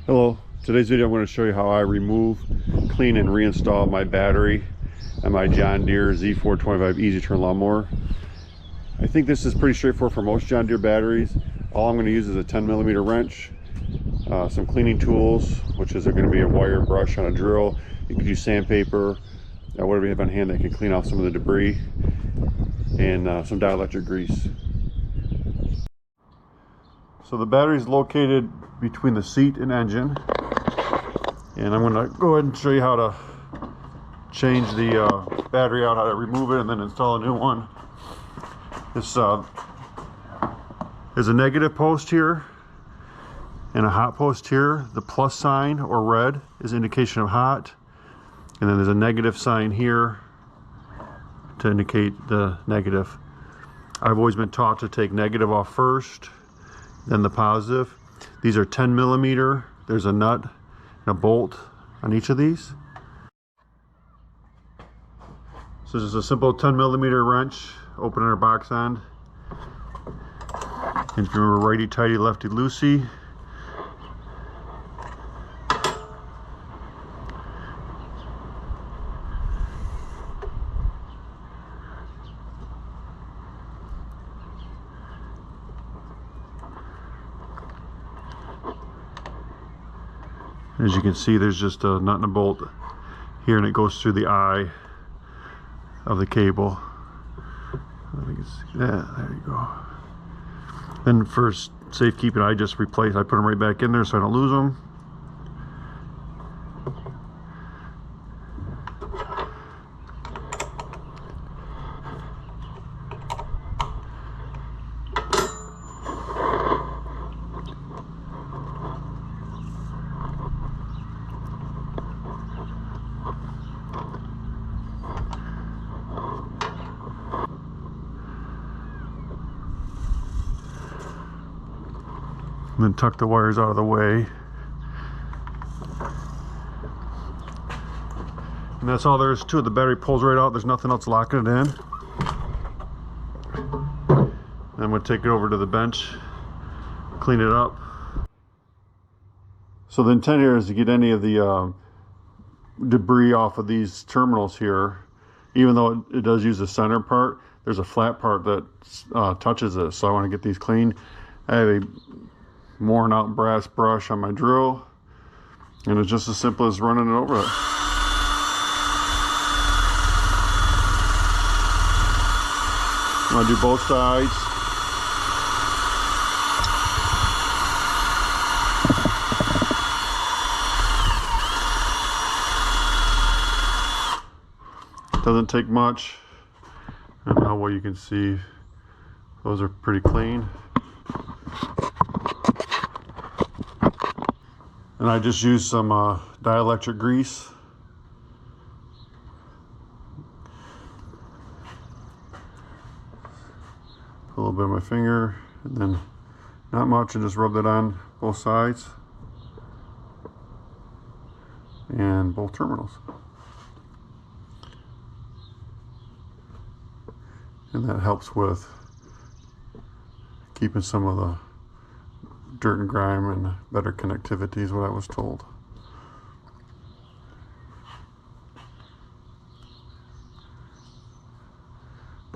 Hello, today's video I'm going to show you how I remove, clean and reinstall my battery on my John Deere Z425 easy turn lawnmower. I think this is pretty straightforward for most John Deere batteries. All I'm going to use is a 10mm wrench, some cleaning tools, which is going to be a wire brush on a drill. You could use sandpaper, whatever you have on hand that can clean off some of the debris, and some dielectric grease. So the battery is located between the seat and engine, and I'm going to go ahead and show you how to change the battery out, how to remove it and then install a new one. This is a negative post here and a hot post here. The plus sign or red is indication of hot, and then there's a negative sign here to indicate the negative. I've always been taught to take negative off first, then the positive. These are 10mm. There's a nut and a bolt on each of these. So this is a simple 10mm wrench, open our box end. And if you remember, righty tighty, lefty loosey. As you can see, there's just a nut and a bolt here, and it goes through the eye of the cable. I think it's, yeah, there you go. Then for safekeeping, I just replace, I put them right back in there so I don't lose them. And then tuck the wires out of the way. And that's all there is to it. The battery pulls right out. There's nothing else locking it in. And I'm going to take it over to the bench, clean it up. So the intent here is to get any of the debris off of these terminals here. Even though it does use the center part, there's a flat part that touches this. So I want to get these clean. I have a worn out brass brush on my drill, and it's just as simple as running it over it. I'm going to do both sides. Doesn't take much, and now what you can see, those are pretty clean. And I just used some dielectric grease. Put a little bit of my finger, and then not much, and just rub that on both sides and both terminals. And that helps with keeping some of the dirt and grime and better connectivity is what I was told.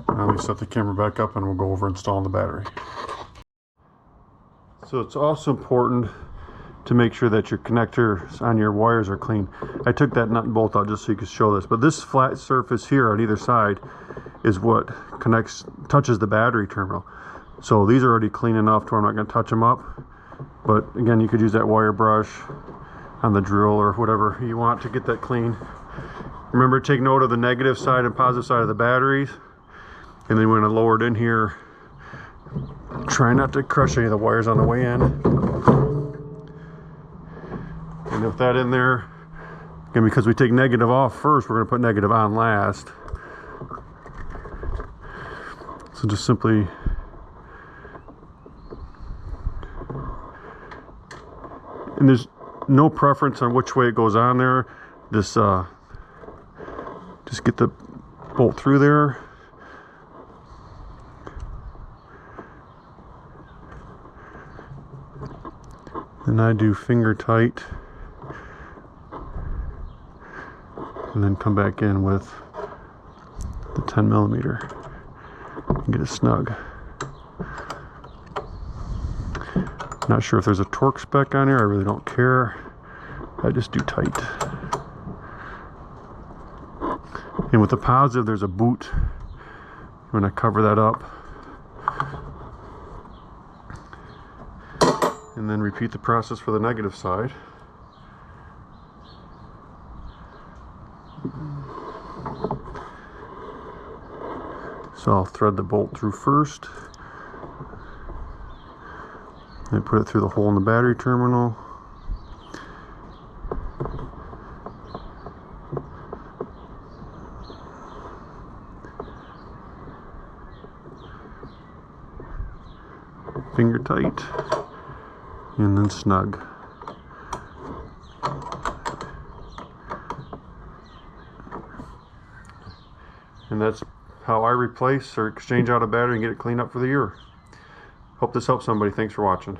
Now let me set the camera back up and we'll go over installing the battery. So it's also important to make sure that your connectors on your wires are clean. I took that nut and bolt out just so you could show this, but this flat surface here on either side is what touches the battery terminal. So these are already clean enough to where I'm not going to touch them up. But again, you could use that wire brush on the drill or whatever you want to get that clean. Remember to take note of the negative side and positive side of the batteries. And then we're going to lower it in here. Try not to crush any of the wires on the way in. And with that in there, again, because we take negative off first, we're going to put negative on last. So just simply and there's no preference on which way it goes on there. This just get the bolt through there. Then I do finger tight, and then come back in with the 10 millimeter and get it snug. Not sure if there's a torque spec on here. I really don't care. I just do tight. And with the positive, there's a boot. I'm going to cover that up. And then repeat the process for the negative side. So I'll thread the bolt through first. And put it through the hole in the battery terminal. Finger tight, and then snug. And that's how I replace or exchange out a battery and get it cleaned up for the year. Hope this helps somebody. Thanks for watching.